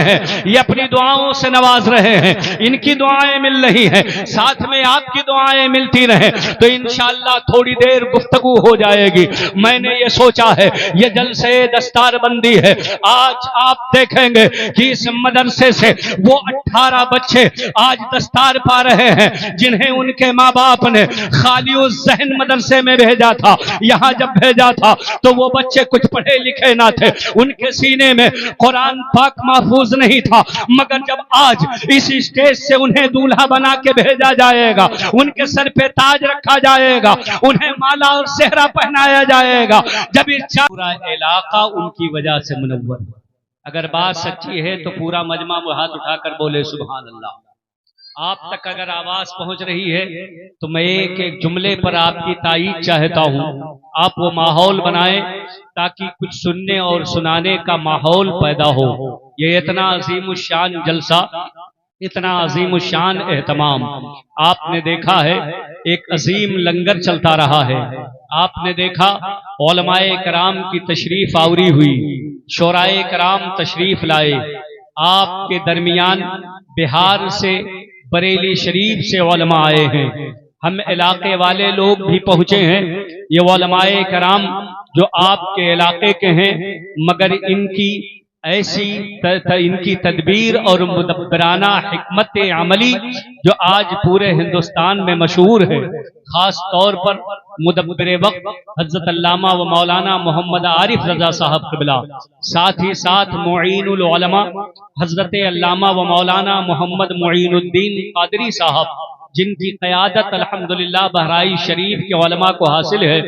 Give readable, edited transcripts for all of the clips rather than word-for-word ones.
ہیں، یہ اپنی دعاؤں سے نواز رہے ہیں، ان کی دعائیں مل رہی ہیں، ساتھ میں آپ کی دعائیں ملتی رہیں تو انشاءاللہ تھوڑی دیر گفتگو ہو جائے گی۔ میں نے یہ سوچا ہے یہ جلسے دستار بندی ہے، آج آپ دیکھیں گے کہ اس مدرسے سے وہ 18 بچے آج دستار پا رہے ہیں جنہیں ان کے ماں باپ نے خالی الذہن مدرسے میں بھیجا تھا۔ یہاں جب بھیجا تھا تو وہ بچے کچھ پڑھے لکھے نہ تھے، ان کے سینے میں قرآن پاک محفوظ نہیں تھا، مگر جب آج اس اسٹیج سے انہیں دولہا بنا کے بھیجا جائے گا، ان کے سر پہ تاج رکھا جائے گا، انہیں مالا اور صحرا پہنایا جائے گا، جب پورا علاقہ ان کی وجہ سے منور۔ اگر بات سچی ہے تو پورا مجمع ہاتھ اٹھا کر بولے سبحان اللہ۔ آپ تک اگر آواز پہنچ رہی ہے تو میں ایک ایک جملے پر آپ کی تائید چاہتا ہوں، آپ وہ ماحول بنائیں تاکہ کچھ سننے اور سنانے کا ماحول پیدا ہو۔ یہ اتنا عظیم الشان جلسہ، اتنا عظیم الشان اہتمام آپ نے دیکھا ہے، ایک عظیم لنگر چلتا رہا ہے، آپ نے دیکھا علماء کرام کی تشریف آوری ہوئی، شورائے کرام تشریف لائے، آپ کے درمیان بہار سے بریلی شریف سے علماء آئے ہیں، ہم علاقے والے لوگ بھی پہنچے ہیں۔ یہ علماء کرام جو آپ کے علاقے کے ہیں، مگر ان کی تدبیر اور مدبرانہ حکمت عملی جو آج پورے ہندوستان میں مشہور ہے، خاص طور پر مدبر وقت حضرت علامہ و مولانا محمد عارف رضا صاحب قبلہ، ساتھ ہی ساتھ معین العلماء حضرت علامہ و مولانا محمد معین الدین قادری صاحب، جن کی قیادت الحمدللہ بہرائچ شریف کے علماء کو حاصل ہے،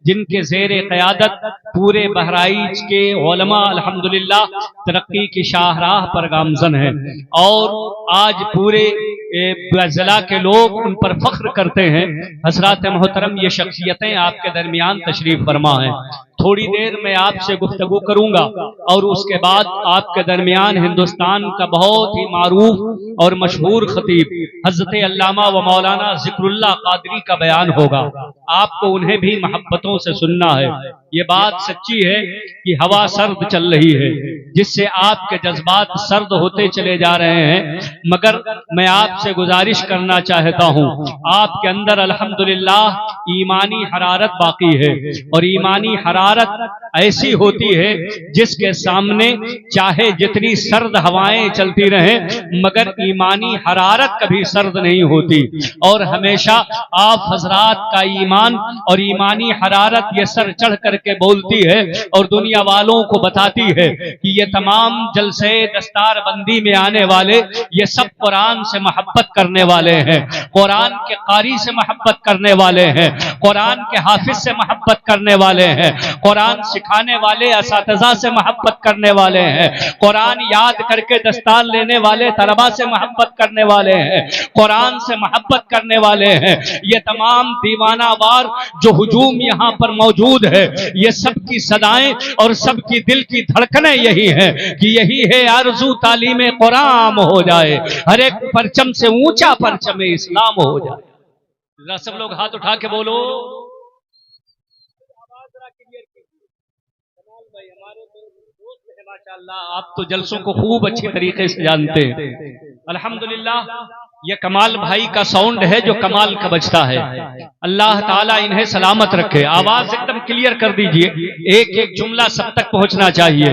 جن کے زیر قیادت پورے بہرائچ کے علماء الحمدللہ ترقی کی شاہراہ پر گامزن ہیں، اور آج پورے ضلع کے لوگ ان پر فخر کرتے ہیں۔ حضرات محترم، یہ شخصیتیں آپ کے درمیان تشریف فرما ہیں۔ تھوڑی دیر میں آپ سے گفتگو کروں گا اور اس کے بعد آپ کے درمیان ہندوستان کا بہت ہی معروف اور مشہور خطیب حضرت علامہ و مولانا ذکر اللہ قادری کا بیان ہوگا، آپ کو انہیں بھی محبتوں سے سننا ہے۔ یہ بات سچی ہے کہ ہوا سرد چل رہی ہے، جس سے آپ کے جذبات سرد ہوتے چلے جا رہے ہیں، مگر میں آپ سے گزارش کرنا چاہتا ہوں، آپ کے اندر الحمدللہ ایمانی حرارت باقی ہے، اور ایمانی حرارت ایسی ہوتی ہے جس کے سامنے چاہے جتنی سرد ہوائیں چلتی رہیں، مگر ایمانی حرارت کبھی سرد نہیں ہوتی، اور ہمیشہ آپ حضرات کا ایمان اور ایمانی حرارت یہ سر چڑھ کر کے بولتی ہے اور دنیا والوں کو بتاتی ہے کہ یہ تمام جلسے دستار بندی میں آنے والے یہ سب قرآن سے محبت کرنے والے ہیں، قرآن کے قاری سے محبت کرنے والے ہیں، قرآن کے حافظ سے محبت کرنے والے ہیں، قرآن سکھانے والے اساتذہ سے محبت کرنے والے ہیں، قرآن یاد کر کے دستار لینے والے طلباء سے محبت کرنے والے ہیں، قرآن سے محبت کرنے والے ہیں۔ یہ تمام دیوانہ وار جو ہجوم یہاں پر موجود ہے، یہ سب کی صدائیں اور سب کی دل کی دھڑکنیں یہی ہیں کہ یہی ہے آرزو تعلیم قرآن ہو جائے، ہر ایک پرچم سے اونچا پرچم اسلام ہو جائے۔ ذرا سب لوگ ہاتھ اٹھا کے بولو۔ ماشاءاللہ آپ تو جلسوں کو خوب اچھی طریقے سے جانتے ہیں۔ الحمدللہ یہ کمال بھائی کا ساؤنڈ ہے جو کمال کا بجتا ہے، اللہ تعالیٰ انہیں سلامت رکھے۔ آواز ایک دم کلیئر کر دیجئے، ایک ایک جملہ سب تک پہنچنا چاہیے،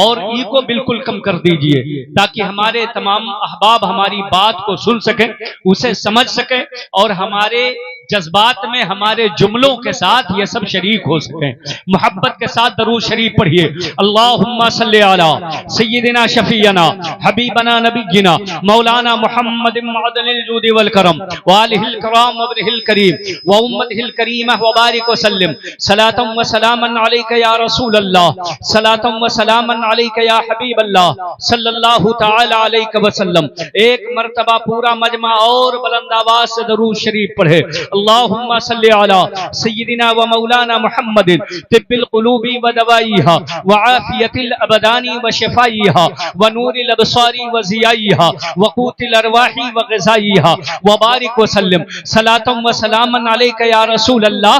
اور ای کو بالکل کم کر دیجئے تاکہ ہمارے تمام احباب ہماری بات کو سن سکیں، اسے سمجھ سکیں، اور ہمارے جذبات میں ہمارے جملوں کے ساتھ یہ سب شریک ہو سکیں۔ محبت کے ساتھ درود شریف پڑھیے۔ اللہم صلی علی سیدنا شفیعنا حبیبنا نبینا مولانا محمد معدن الجود والکرم وآلہ الکرام وابنہ الکریم وامتہ الکریمہ وبارک وسلم صلاۃ و سلاما علیک یا رسول اللہ، صلاۃ و سلاما علیک یا حبیب اللہ صلی اللہ تعالی علیہ وسلم۔ ایک مرتبہ پورا مجمع اور بلند آواز سے درود شریف پڑھے۔ اللہم صلی علی سیدنا و مولانا محمد طب القلوب و دوائیہا وعافیت الابدان و شفائیہا ونور الابصار و ضیائیہا وقوت الارواح و غذائیہا وبارک وسلم صلاۃ و سلاما علیک یا رسول اللہ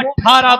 18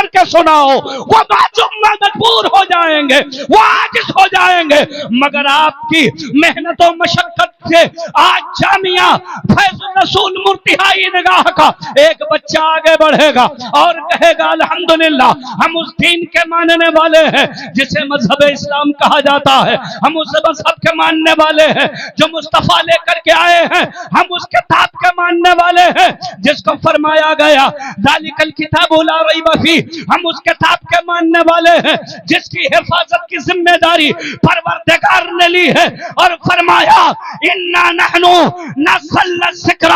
کر کے سناؤ وہ معصوم مجبور ہو جائیں گے، وہ عاجز ہو جائیں گے، مگر آپ کی محنت و مشقت سے آج جامعہ فیض الرسول مرتہائی نگاہ کا ایک بچہ آگے بڑھے گا اور کہے گا الحمدللہ ہم اس دین کے ماننے والے ہیں جسے مذہب اسلام کہا جاتا ہے، ہم اس مذہب کے ماننے والے ہیں جو مصطفیٰ لے کر کے آئے ہیں، ہم اس کتاب کے ماننے والے ہیں جس کو فرمایا گیا ذالک الکتاب لا ریب فیہ، ہم اس کتاب کے ماننے والے ہیں جس کی حفاظت کی ذمہ داری پروردگار نے لی ہے اور فرمایا انا نحن نزلنا الذکر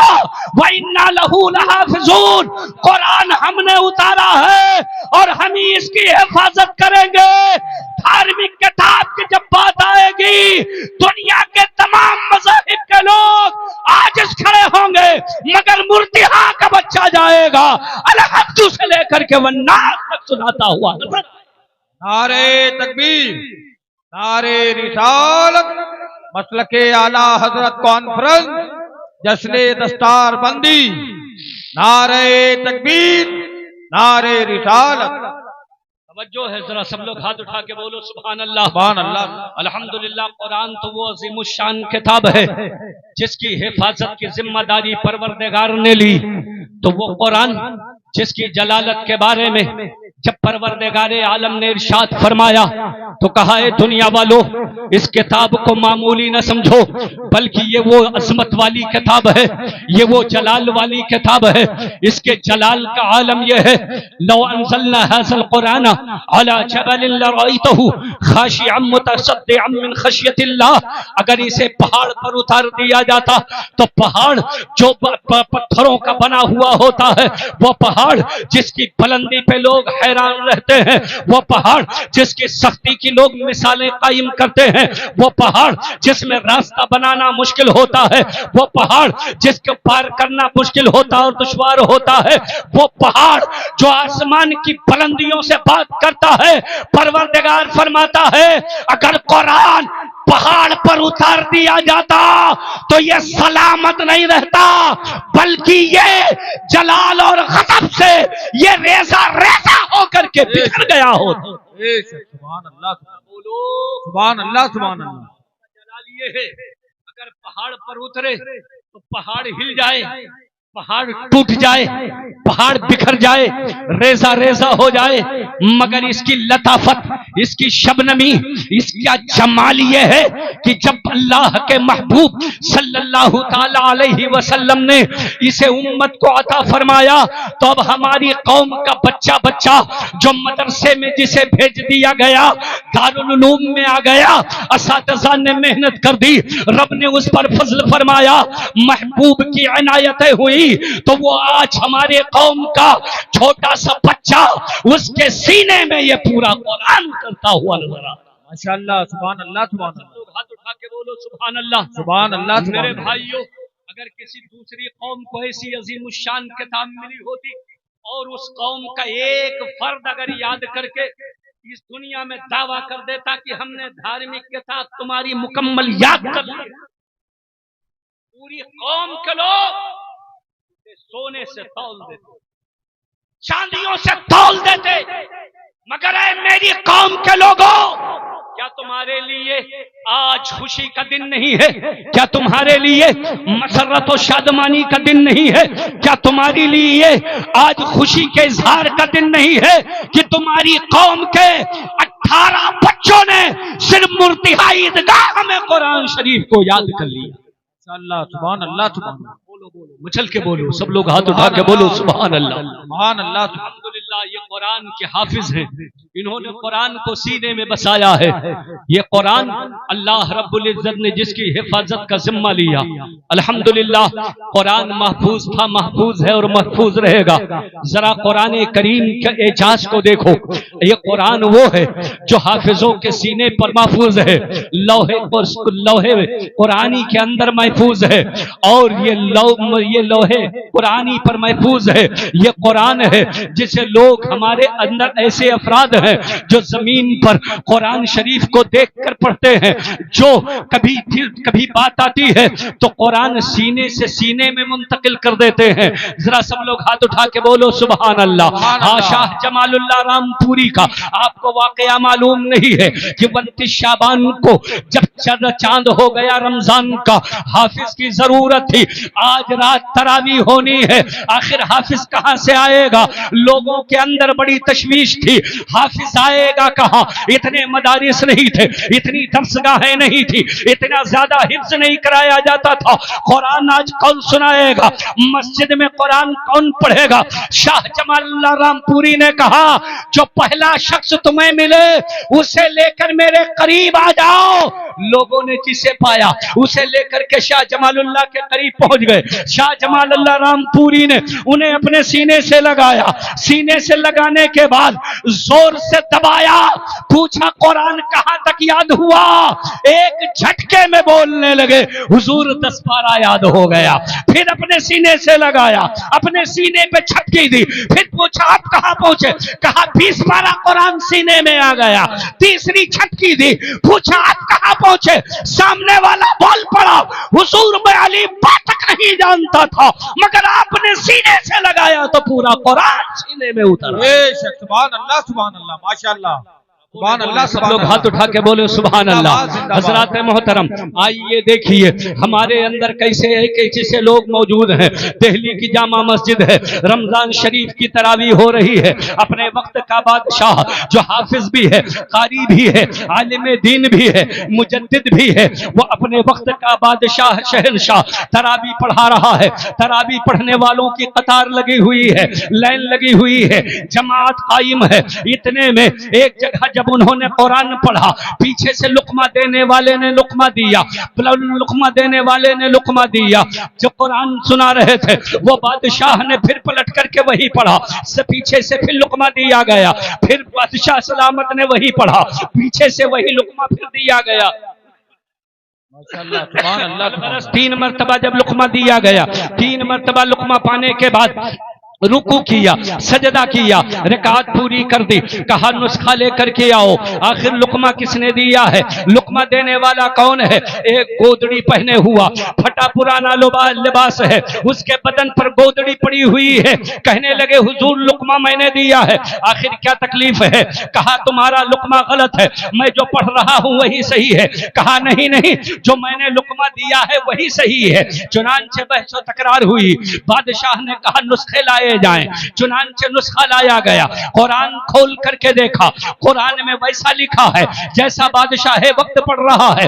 وانا لہ لحافظون، قرآن ہم نے اتارا ہے اور ہم ہی اس کی حفاظت کریں گے۔ دھارمک کتاب کی جب بات آئے گی دنیا کے تمام مذاہب کے لوگ عاجز کھڑے ہوں گے مگر مرتہا کا بچہ جائے گا الحمد سے لے کر کے والناس تک سناتا ہوا۔ نعرہ تکبیر، نعرہ رسالت، مسلک اعلی حضرت کانفرنس، جشن دستار بندی، نعرہ تکبیر، نعرہ رسالت۔ توجہ ہے، ذرا سب لوگ ہاتھ اٹھا کے بولو سبحان اللہ، سبحان اللہ۔ الحمدللہ۔ قرآن تو وہ عظیم الشان کتاب ہے جس کی حفاظت کی ذمہ داری پروردگار نے لی، تو وہ قرآن جس کی جلالت کے بارے میں جب پروردگار عالم نے ارشاد فرمایا تو کہا اے دنیا والو اس کتاب کو معمولی نہ سمجھو بلکہ یہ وہ عظمت والی کتاب ہے، یہ وہ جلال والی کتاب ہے۔ اس کے جلال کا عالم یہ ہے لو انزلنا هذا القرآن على جبل لرأيته خاشعا متصدعا من خشیت اللہ، اگر اسے پہاڑ پر اتار دیا جاتا تو پہاڑ جو پتھروں کا بنا ہوا ہوتا ہے، وہ پہاڑ جس کی بلندی پہ لوگ حیران رہتے ہیں، وہ پہاڑ جس کی سختی کی لوگ مثالیں قائم کرتے ہیں، وہ پہاڑ جس میں راستہ بنانا مشکل ہوتا ہے، وہ پہاڑ جس کو پار کرنا مشکل ہوتا اور دشوار ہوتا ہے، وہ پہاڑ جو آسمان کی بلندیوں سے بات کرتا ہے، پروردگار فرماتا ہے اگر قرآن پہاڑ پر اتار دیا جاتا تو یہ سلامت نہیں رہتا بلکہ یہ جلال اور غضب سے یہ ریزہ ریزہ ہو کر کے بکھر گیا ہوتا۔ سبحان اللہ، سبحان اللہ، سبحان اللہ۔ جلال یہ ہے اگر پہاڑ پر اترے تو پہاڑ ہل جائے، پہاڑ ٹوٹ جائے، پہاڑ بکھر جائے، ریزہ ریزہ ہو جائے، مگر اس کی لطافت، اس کی شبنمی، اس کا جمال یہ ہے کہ جب اللہ کے محبوب صلی اللہ تعالی علیہ وسلم نے اسے امت کو عطا فرمایا تو اب ہماری قوم کا بچہ بچہ جو مدرسے میں جسے بھیج دیا گیا، دارالعلوم میں آ گیا، اساتذہ نے محنت کر دی، رب نے اس پر فضل فرمایا، محبوب کی عنایتیں ہوئی تو وہ آج ہمارے قوم کا چھوٹا سا بچہ اس کے سینے میں یہ پورا قرآن اترتا ہوا نظر آتا ہے۔ ماشاءاللہ، سبحان اللہ، سبحان اللہ۔ ہاتھ اٹھا کے بولو سبحان اللہ، سبحان اللہ۔ میرے بھائیوں، اگر کسی دوسری قوم کو ایسی عظیم الشان کتاب ملی ہوتی اور اس قوم کا ایک فرد اگر یاد کر کے اس دنیا میں دعویٰ کر دیتا کہ ہم نے دھارمک کتاب تمہاری مکمل یاد کر لی، پوری قوم کے لوگ سونے سے تول دیتے، چاندیوں سے تول دیتے، مگر اے میری قوم کے لوگوں، کیا تمہارے لیے آج خوشی کا دن نہیں ہے؟ کیا تمہارے لیے مسرت و شادمانی کا دن نہیں ہے؟ کیا تمہاری لیے آج خوشی کے اظہار کا دن نہیں ہے کہ تمہاری قوم کے 18 بچوں نے صرف مرتہائی عیدگاہ میں قرآن شریف کو یاد کر لیا؟ اللہ، سبحان اللہ، سبحان اللہ۔ مچل کے بولو، سب لوگ ہاتھ اٹھا کے بولو سبحان اللہ، سبحان اللہ۔ الحمدللہ۔ یہ قرآن کے حافظ ہیں، انہوں نے قرآن کو سینے میں بسایا ہے۔ یہ قرآن اللہ رب العزت نے جس کی حفاظت کا ذمہ لیا، الحمدللہ قرآن محفوظ تھا، محفوظ ہے اور محفوظ رہے گا۔ ذرا قرآن کریم کے اعجاز کو دیکھو، یہ قرآن وہ ہے جو حافظوں کے سینے پر محفوظ ہے، لوہے قرآنی کے اندر محفوظ ہے، اور یہ لوہے قرآنی پر محفوظ ہے۔ یہ قرآن ہے جسے لوگ ہمارے اندر ایسے افراد ہیں جو زمین پر قرآن شریف کو دیکھ کر پڑھتے ہیں، جو کبھی بات آتی ہے تو قرآن سینے سے سینے میں منتقل کر دیتے ہیں۔ ذرا سب لوگ ہاتھ اٹھا کے بولو سبحان اللہ۔ ہاں، شاہ جمال اللہ رام پوری کا آپ کو واقعہ معلوم نہیں ہے کہ 29 شعبان کو جب چاند ہو گیا رمضان کا، حافظ کی ضرورت تھی، آج رات تراویح ہونی ہے، آخر حافظ کہاں سے آئے گا؟ لوگوں کے اندر بڑی تشویش تھی، حافظ آئے گا کہاں؟ اتنے مدارس نہیں تھے، اتنی درسگاہیں نہیں تھی، اتنا زیادہ حفظ نہیں کرایا جاتا تھا۔ قرآن آج کون سنائے گا؟ مسجد میں قرآن کون پڑھے گا؟ شاہ جمال اللہ رام پوری نے کہا جو پہلا شخص تمہیں ملے اسے لے کر میرے قریب آ جاؤ۔ لوگوں نے جسے پایا اسے لے کر کے شاہ جمال اللہ کے قریب پہنچ گئے۔ شاہ جمال اللہ رام پوری نے انہیں اپنے سینے سے لگایا، سینے سے لگانے کے بعد زور سے دبایا، پوچھا قرآن کہاں تک یاد ہوا؟ ایک جھٹکے میں بولنے لگے حضور 10 پارہ یاد ہو گیا۔ پھر اپنے سینے سے لگایا، اپنے سینے پہ چھٹکی دی، پھر پوچھا آپ کہاں پہنچے؟ کہا 20 پارہ قرآن سینے میں آ گیا۔ تیسری چھٹکی دی، پوچھا آپ کہاں پہنچے؟ سامنے والا بول پڑا حضور میں علی با تک نہیں جانتا تھا، مگر آپ نے سینے سے لگایا تو پورا قرآن سینے میں اتر آیا۔ سبحان اللہ ماشاءاللہ، سبحان اللہ، سب لوگ ہاتھ اٹھا کے بولے سبحان اللہ۔ حضرات محترم آئیے دیکھیے ہمارے اندر کیسے ایک ایسے لوگ موجود ہیں۔ دہلی کی جامع مسجد ہے، رمضان شریف کی تراویح ہو رہی ہے، اپنے وقت کا بادشاہ جو حافظ بھی ہے، قاری بھی ہے، عالم دین بھی ہے، مجدد بھی ہے، وہ اپنے وقت کا بادشاہ شہنشاہ تراویح پڑھا رہا ہے۔ تراویح پڑھنے والوں کی قطار لگی ہوئی ہے، لائن لگی ہوئی ہے، جماعت قائم ہے۔ اتنے میں ایک جگہ جب انہوں نے قرآن پڑھا، پیچھے سے لقمہ دینے والے نے لقمہ دیا، لقمہ دینے والے نے لقمہ دیا۔ جو قرآن سنا رہے تھے وہ بادشاہ نے پھر پلٹ کر کے وہی پڑھا، سے پیچھے سے پھر لقمہ دیا گیا، پھر بادشاہ سلامت نے وہی پڑھا، پیچھے سے وہی لقمہ پھر دیا گیا۔ سبحان اللہ، 3 مرتبہ جب لقمہ دیا گیا، 3 مرتبہ لقمہ پانے کے بعد رکوع کیا، سجدہ کیا، رکعت پوری کر دی، کہا نسخہ لے کر کے آؤ۔ آخر لقمہ کس نے دیا ہے؟ لقمہ دینے والا کون ہے؟ ایک گودڑی پہنے ہوا پھٹا پرانا لباس ہے، اس کے بدن پر گودڑی پڑی ہوئی ہے۔ کہنے لگے حضور لقمہ میں نے دیا ہے، آخر کیا تکلیف ہے؟ کہا تمہارا لقمہ غلط ہے، میں جو پڑھ رہا ہوں وہی صحیح ہے۔ کہا نہیں، جو میں نے لقمہ دیا ہے وہی صحیح ہے۔ چنانچہ بحث و تکرار ہوئی، بادشاہ نے کہا نسخے لائے جائیں، چنانچہ نسخہ لایا گیا۔ قرآن کھول کر کے دیکھا، قرآن میں ویسا لکھا ہے جیسا بادشاہ وقت پڑھ رہا ہے،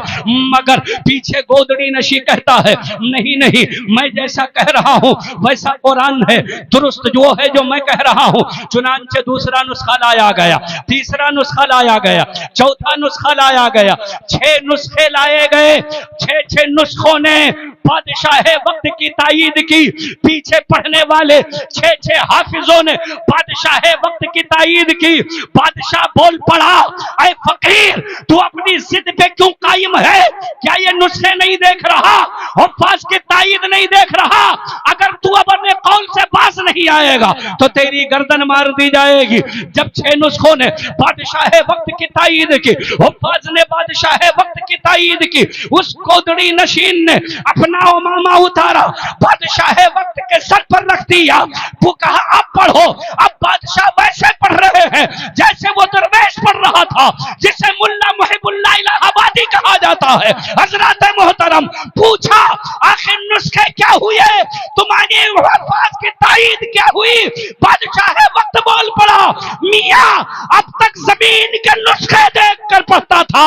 مگر پیچھے گودڑی نشی کہتا ہے نہیں، میں جیسا کہہ رہا ہوں ویسا قرآن ہے، درست جو ہے جو میں کہہ رہا ہوں۔ چنانچہ دوسرا نسخہ لایا گیا، تیسرا نسخہ لایا گیا، چوتھا نسخہ لایا گیا، 6 نسخے لائے گئے۔ 6 نسخوں نے بادشاہ وقت کی تائید کی، پیچھے پڑھنے والے 6 حافظوں نے بادشاہ وقت کی تائید کی۔ بادشاہ بول پڑا اے فقیر تو اپنی ضد پہ کیوں قائم ہے؟ کیا یہ نسخے نہیں دیکھ رہا؟ حفاظ کی تائید نہیں دیکھ رہا؟ اگر تو اب اپنے قول سے باز نہیں آئے گا تو تیری گردن مار دی جائے گی۔ جب 6 نسخوں نے بادشاہ وقت کی تائید کی، حفاظ نے بادشاہ وقت کی تائید کی، اس گودڑی نشین نے اپنا امامہ اتارا، بادشاہ وقت کے سر پر رکھ دیا۔ وہ کہا اب پڑھو۔ اب بادشاہ ویسے پڑھ رہے ہیں جیسے وہ درویش پڑھ رہا تھا، جسے ملا محب اللہ الہ آبادی کہا جاتا ہے۔ حضرات محترم پوچھا آخر نسخے کیا ہوئے؟ تمہاری الفاظ کی تائید کیا ہوئی؟ بادشاہ وقت بول پڑا میاں اب تک زمین کے نسخے دیکھ کر پڑھتا تھا،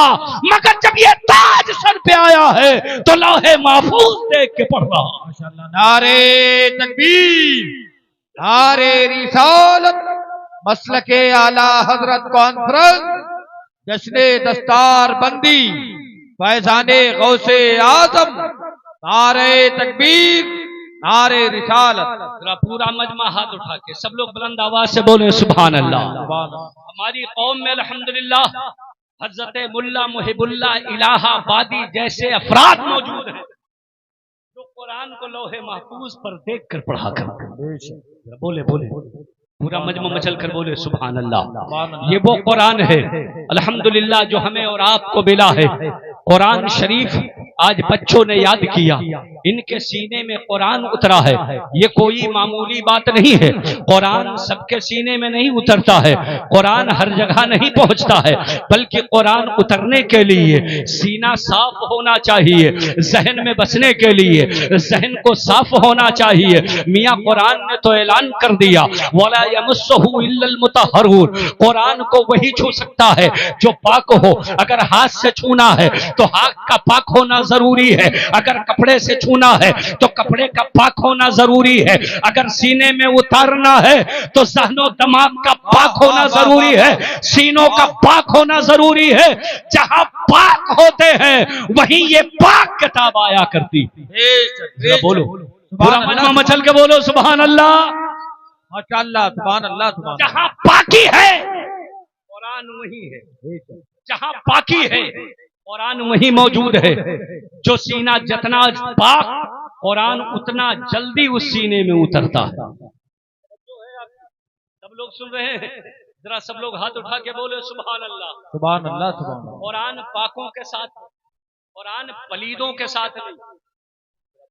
مگر جب یہ تاج سر پہ آیا ہے تو لوح محفوظ دیکھ کے پڑھ رہا۔ ماشاءاللہ، نعرے تکبیر، نعرے رسالت، مسلک اعلی حضرت کانفرنس، جشن دستار بندی، فیضان غوث اعظم، نعرے تکبیر، نعرے رسالت۔ ذرا پورا مجمع ہاتھ اٹھا کے سب لوگ بلند آواز سے بولیں سبحان اللہ۔ ہماری قوم میں الحمدللہ حضرت ملا محب اللہ الہ آبادی جیسے افراد موجود ہیں جو قرآن کو لوح محفوظ پر دیکھ کر پڑھا کرتے ہیں۔ بولے پورا مجمع مچل کر بولے سبحان اللہ۔ سبحان اللہ۔ یہ وہ قرآن ہے الحمدللہ جو ہمیں اور آپ کو ملا ہے۔ قرآن شریف آج بچوں نے یاد کیا، ان کے سینے میں قرآن اترا ہے، یہ کوئی معمولی بات نہیں ہے۔ قرآن سب کے سینے میں نہیں اترتا ہے، قرآن ہر جگہ نہیں پہنچتا ہے، بلکہ قرآن اترنے کے لیے سینہ صاف ہونا چاہیے، ذہن میں بسنے کے لیے ذہن کو صاف ہونا چاہیے۔ میاں قرآن نے تو اعلان کر دیا وَلَا يَمُسُّهُ إِلَّا الْمُطَهَّرُونَ، قرآن کو وہی چھو سکتا ہے جو پاک ہو۔ اگر ہاتھ سے چھونا ہے تو ہاتھ کا پاک ہونا ضروری ہے، اگر کپڑے سے چھونا ہے تو کپڑے کا پاک ہونا ضروری ہے، اگر سینے میں اتارنا ہے تو ذہن و دماغ کا پاک ہونا ضروری ہے، سینوں کا پاک ہونا ضروری ہے۔ جہاں پاک ہوتے ہیں وہیں یہ پاک کتاب آیا کرتی۔ بولو پورا مجمع مچل کے بولو سبحان اللہ۔ ماشاء اللہ، سبحان اللہ، سبحان اللہ۔ جہاں پاکی ہے قرآن وہی ہے، جہاں پاکی ہے قرآن وہی موجود ہے۔ جو سینہ جتنا پاک قرآن اتنا جلدی اس سینے میں اترتا ہے۔ سب لوگ سن رہے ہیں؟ ذرا سب لوگ ہاتھ اٹھا کے بولے سبحان اللہ۔ سبحان اللہ، سبحان اللہ۔ قرآن پاکوں کے ساتھ، قرآن پلیدوں کے ساتھ نہیں۔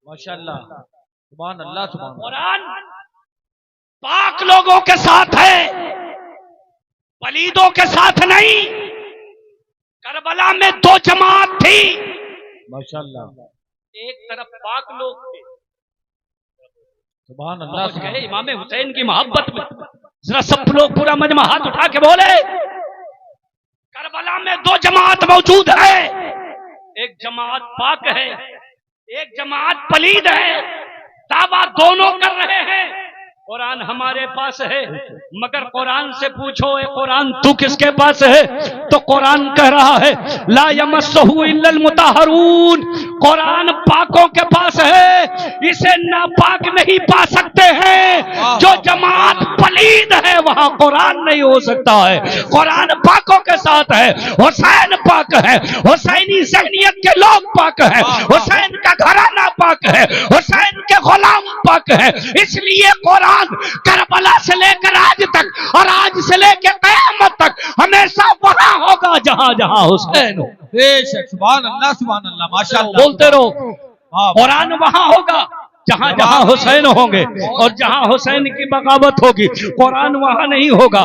ماشاء اللہ، سبحان اللہ، سبحان اللہ۔ قرآن پاک لوگوں کے ساتھ ہے، پلیدوں کے ساتھ نہیں۔ کربلا میں دو جماعت تھی، ماشاء اللہ، ایک طرف پاک لوگ تھے، سبحان اللہ، پہنچ گئے امام حسین کی محبت میں۔ ذرا سب لوگ پورا مجمع ہاتھ اٹھا کے بولے کربلا میں دو جماعت موجود ہے، ایک جماعت پاک ہے، ایک جماعت پلید ہے۔ دعویٰ دونوں کر رہے ہیں قرآن ہمارے پاس ہے، مگر قرآن سے پوچھو اے قرآن تو کس کے پاس ہے؟ تو قرآن کہہ رہا ہے لا یمسہ الا المطہرون، قرآن پاکوں کے پاس ہے، اسے ناپاک نہیں پا سکتے ہیں۔ جو جماعت پلید ہے وہاں قرآن نہیں ہو سکتا ہے، قرآن پاکوں کے ساتھ ہے۔ حسین پاک ہے، حسینی ذہنیت کے لوگ پاک ہیں، حسین کا گھرانہ پاک ہے، حسین کے غلام پاک ہے، اس لیے قرآن کربلا سے لے کر آج تک اور آج سے لے کے قیامت تک ہمیشہ وہاں ہوگا جہاں جہاں حسین ہو۔ بے شک، سبحان اللہ، سبحان اللہ، ماشاء اللہ۔ بولتے رہو قرآن وہاں ہوگا جہاں جہاں حسین ہوں گے، اور جہاں حسین کی بغاوت ہوگی قرآن وہاں نہیں ہوگا۔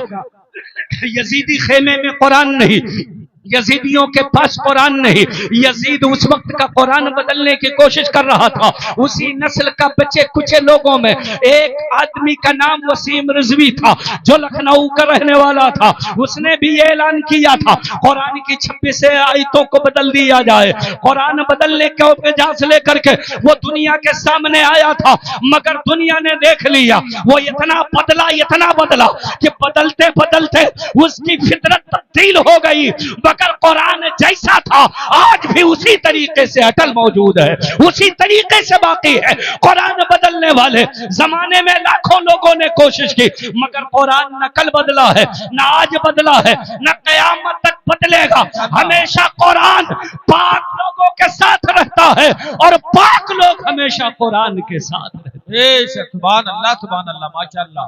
یزیدی خیمے میں قرآن نہیں، یزیدیوں کے پاس قرآن نہیں۔ یزید اس وقت کا قرآن بدلنے کی کوشش کر رہا تھا۔ اسی نسل کا بچے کچھ لوگوں میں ایک آدمی کا نام وسیم رضوی تھا جو لکھنؤ کا رہنے والا تھا، اس نے بھی یہ اعلان کیا تھا قرآن کی 26 آیتوں کو بدل دیا جائے۔ قرآن بدلنے کے اعجاز لے کر کے وہ دنیا کے سامنے آیا تھا، مگر دنیا نے دیکھ لیا وہ اتنا بدلا کہ بدلتے بدلتے اس کی فطرت تبدیل ہو گئی، مگر قرآن جیسا تھا آج بھی اسی طریقے سے اٹل موجود ہے، اسی طریقے سے باقی ہے۔ قرآن بدلنے والے زمانے میں لاکھوں لوگوں نے کوشش کی، مگر قرآن نہ کل بدلا ہے، نہ آج بدلا ہے، نہ قیامت تک بدلے گا۔ ہمیشہ قرآن پاک لوگوں کے ساتھ رہتا ہے اور پاک لوگ ہمیشہ قرآن کے ساتھ رہتے ہیں۔ بے شک، سبحان اللہ، سبحان اللہ، ماشاء اللہ۔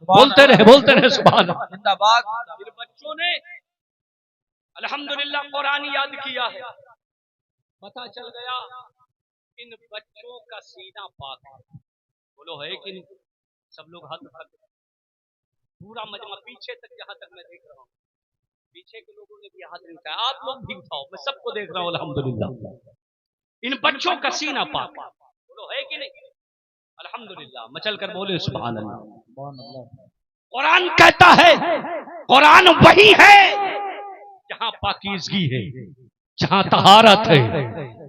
بولتے رہے سبحان اللہ۔ زندہ باد۔ پھر بچوں نے الحمدللہ قرآن یاد کیا ہے، پتہ چل گیا ان بچوں کا سینہ پاک ہے۔ بولو ہے کہ نہیں؟ سب لوگ ہاتھ اٹھا کے پورا مجمع پیچھے تک، جہاں تک میں دیکھ رہا ہوں پیچھے کے لوگوں نے بھی ہاتھ نہیں اٹھایا، آپ لوگ بھی اٹھاؤ، میں سب کو دیکھ رہا ہوں الحمدللہ۔ ان بچوں کا سینہ پاک ہے، بولو ہے کہ نہیں؟ الحمدللہ، مچل کر بولے سبحان اللہ۔ قرآن کہتا ہے قرآن وہی ہے جہاں پاکیزگی ہے، جہاں طہارت ہے،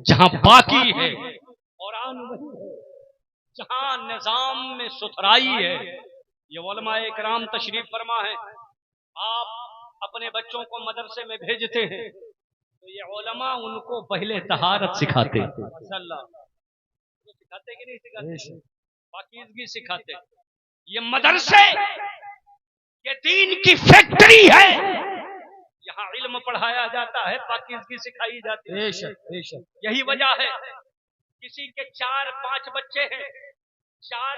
جہاں پاکی ہے۔ قرآن وہی ہے جہاں نظام میں ستھرائی ہے۔ یہ علماء اکرام تشریف فرما ہے، آپ اپنے بچوں کو مدرسے میں بھیجتے ہیں تو یہ علماء ان کو پہلے طہارت سکھاتے ہیں، سکھاتے کہ نہیں سکھاتے؟ پاکیزگی سکھاتے۔ یہ مدرسے یہ دین کی فیکٹری ہے، یہاں علم پڑھایا جاتا ہے، پاکیزگی سکھائی جاتی ہے۔ بے شک، بے شک۔ یہی وجہ ہے کسی کے 4-5 بچے ہیں 4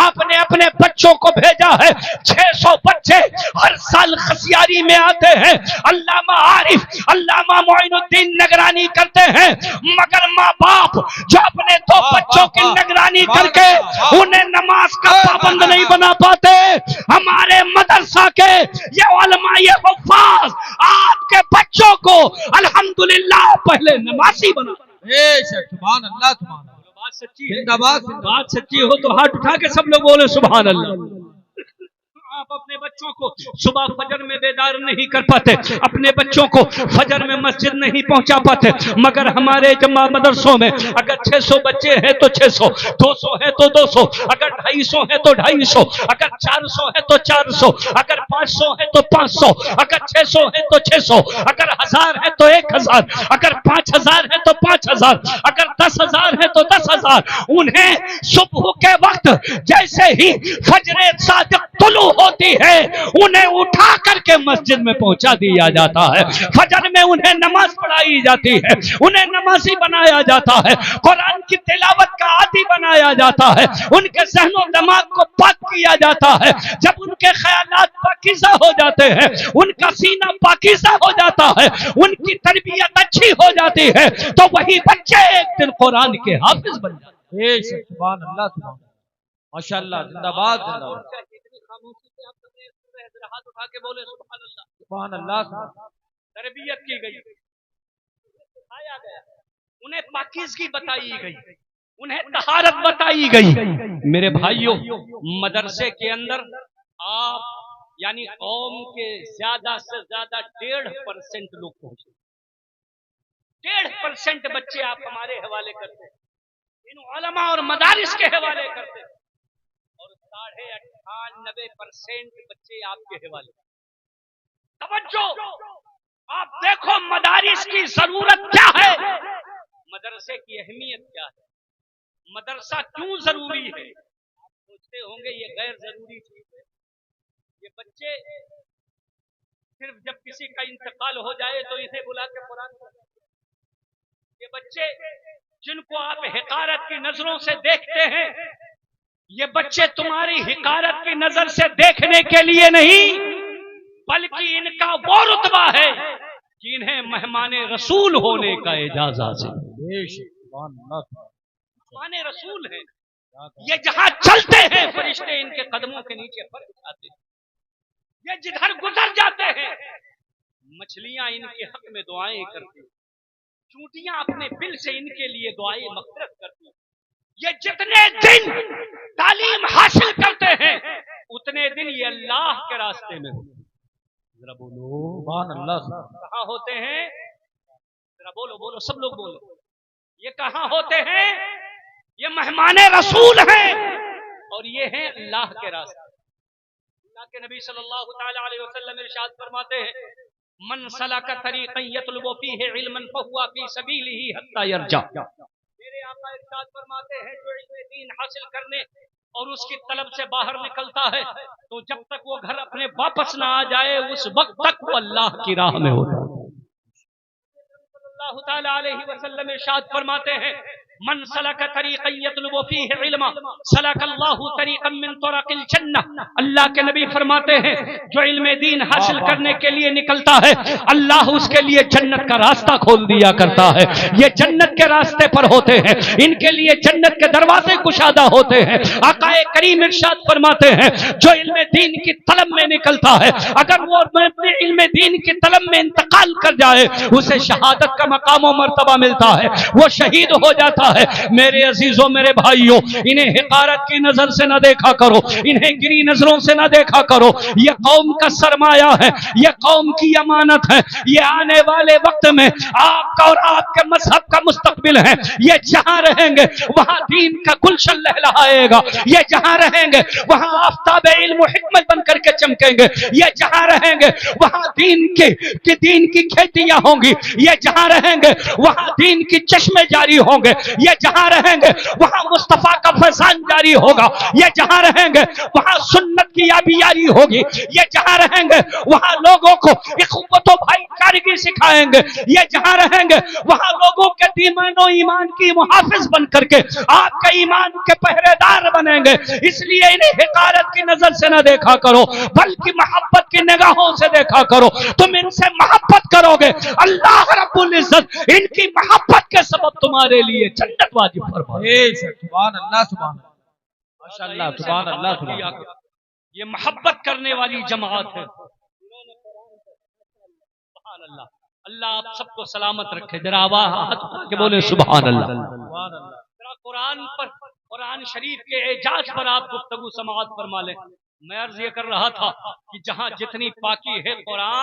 آپ نے اپنے بچوں کو بھیجا ہے. 600 بچے ہر سال خسیاری میں آتے ہیں. علامہ عارف علامہ معین الدین نگرانی کرتے ہیں, مگر ماں باپ جو اپنے 2 بچوں کی نگرانی کر کے انہیں نماز کا پابند نہیں بنا پاتے. ہمارے مدرسہ کے یہ علماء یہ حفاظ آپ کے بچوں کو الحمدللہ پہلے نمازی بنا. سبحان اللہ سبحان اللہ. بات سچی ہے, بات سچی ہو تو ہاتھ اٹھا کے سب لوگ بولے سبحان اللہ. آپ اپنے بچوں کو صبح فجر میں بیدار نہیں کر پاتے, اپنے بچوں کو فجر میں مسجد نہیں پہنچا پاتے, مگر ہمارے جمع مدرسوں میں اگر 600 بچے ہیں تو 600, 200 ہے تو 200, اگر 250 ہے تو 250, اگر 400 ہے تو 400, اگر 500 ہے تو 500, اگر 600 ہے تو 600, اگر 1000 ہے تو 1000, اگر 5000 ہے تو 5000, اگر 10000 ہے تو 10000. انہیں صبح کے وقت جیسے ہی فجر صادق طلوع ہوتی ہے انہیں اٹھا کر کے مسجد میں پہنچا دیا جاتا ہے. فجر میں انہیں نماز پڑھائی جاتی ہے, انہیں نمازی بنایا جاتا ہے, قرآن کی تلاوت کا عادی بنایا جاتا ہے, ان کے ذہن و دماغ کو پاک کیا جاتا ہے. جب ان کے خیالات پاکیزہ ہو جاتے ہیں, ان کا سینہ پاکیزہ ہو جاتا ہے, ان کی تربیت اچھی ہو جاتی ہے, تو وہی بچے ایک دن قرآن کے حافظ بن جاتے ہیں. سبحان اللہ سبحان اللہ. ماشاءاللہ زندہ باد زندہ باد. ہاتھ اٹھا کے بولے سبحان اللہ. سبحان اللہ. تربیت کی گئی, سکھایا گیا, انہیں پاکیزگی بتائی گئی, انہیں طہارت بتائی گئی. میرے بھائیوں, مدرسے کے اندر آپ یعنی قوم کے زیادہ سے زیادہ 1.5% لوگ پہنچے. 1.5% بچے آپ ہمارے حوالے کرتے ہیں, ان علماء اور مدارس کے حوالے کرتے ہیں, اور 98% بچے آپ کے حوالے. توجہ, آپ دیکھو مدارس کی ضرورت کیا ہے, مدرسے کی اہمیت کیا ہے, مدرسہ کیوں ضروری ہے. آپ سوچتے ہوں گے یہ غیر ضروری چیز ہے. یہ بچے صرف جب کسی کا انتقال ہو جائے تو اسے بلا کے قرآن پڑھتے. یہ بچے جن کو آپ حقارت کی نظروں سے دیکھتے ہیں, یہ بچے تمہاری حقارت کی نظر سے دیکھنے کے لیے نہیں, بلکہ ان کا وہ رتبہ ہے جنہیں مہمان رسول ہونے کا اجازت حاصل. مہمان رسول ہیں, یہ جہاں چلتے ہیں فرشتے ان کے قدموں کے نیچے پر اٹھاتے ہیں, یہ جدھر گزر جاتے ہیں مچھلیاں ان کے حق میں دعائیں کرتی ہیں, چونٹیاں اپنے بل سے ان کے لیے دعائیں مغفرت کرتی ہیں. یہ جتنے دن تعلیم حاصل کرتے ہیں اتنے دن یہ اللہ کے راستے میں ہوتے ہیں. ذرا بولو سبحان اللہ. کہاں ہوتے ہیں, ذرا بولو بولو سب لوگ بولو, یہ کہاں ہوتے ہیں, یہ مہمان رسول ہیں اور یہ ہیں اللہ کے راستے. اللہ کے نبی صلی اللہ تعالی علیہ وسلم ارشاد فرماتے ہیں, من سلک طریقا یطلب فیہ علما فہو فی سبیلہ حتی یرجع. میرے آقا ارشاد فرماتے ہیں جو علم دین حاصل کرنے اور اس کی طلب سے باہر نکلتا ہے تو جب تک وہ گھر اپنے واپس نہ آ جائے اس وقت تک وہ اللہ کی راہ میں ہوتا ہے. صلی اللہ تعالی علیہ وسلم ارشاد فرماتے ہیں, من سلک طریقا یطلب فیہ علما سلک اللہ طریقا من طرق الجنہ. اللہ کے نبی فرماتے ہیں جو علم دین حاصل کرنے کے لیے نکلتا ہے اللہ اس کے لیے جنت کا راستہ کھول دیا کرتا ہے. یہ جنت کے راستے پر ہوتے ہیں, ان کے لیے جنت کے دروازے کشادہ ہوتے ہیں. آقا کریم ارشاد فرماتے ہیں جو علم دین کی طلب میں نکلتا ہے اگر وہ اپنے علم دین کی طلب میں انتقال کر جائے اسے شہادت کا مقام و مرتبہ ملتا ہے, وہ شہید ہو جاتا ہے. میرے عزیزوں میرے بھائیوں, انہیں حقارت کی نظر سے نہ دیکھا کرو, انہیں گری نظروں سے نہ دیکھا کرو. یہ قوم کا سرمایہ ہے, یہ قوم کی امانت ہے, یہ آنے والے وقت میں آپ کا اور آپ کے مذہب کا مستقبل ہے. یہ جہاں رہیں گے وہاں دین کا گلشن لہلہائے گا, یہ جہاں رہیں گے وہاں آفتاب علم و حکمت بن کر کے چمکیں گے, یہ جہاں رہیں گے وہاں دین کی کھیتیاں ہوں گی, یہ جہاں رہیں گے وہاں دین کی چشمے جاری ہوں گے, یہ جہاں رہیں گے وہاں مصطفیٰ کا فیضان جاری ہوگا، یہ جہاں رہیں گے وہاں سنت کی آبیاری ہوگی، یہ جہاں رہیں گے وہاں لوگوں کو اخوت و بھائی چارگی سکھائیں گے، یہ جہاں رہیں گے وہاں لوگوں کے دین و ایمان کی محافظ بن کر کے آپ کے ایمان کے پہرے دار بنیں گے۔ اس لیے انہیں حقارت کی نظر سے نہ دیکھا کرو بلکہ محبت کی نگاہوں سے دیکھا کرو، تم ان سے محبت کرو گے اللہ رب العزت ان کی محبت کے سبب تمہارے لیے جنت واجب فرمائے۔ سبحان اللہ سبحان اللہ ماشاءاللہ سبحان اللہ سبحان اللہ۔ یہ محبت کرنے والی جماعت ہے۔ سبحان اللہ، اللہ آپ سب کو سلامت رکھے، ذرا آواز اٹھا کے بولے سبحان اللہ۔ سبحان اللہ۔ ذرا قرآن پر، قرآن شریف کے اعجاز پر آپ گفتگو سماعت فرما لیں۔ میں عرض یہ کر رہا تھا کہ جہاں جتنی پاکی ہے قرآن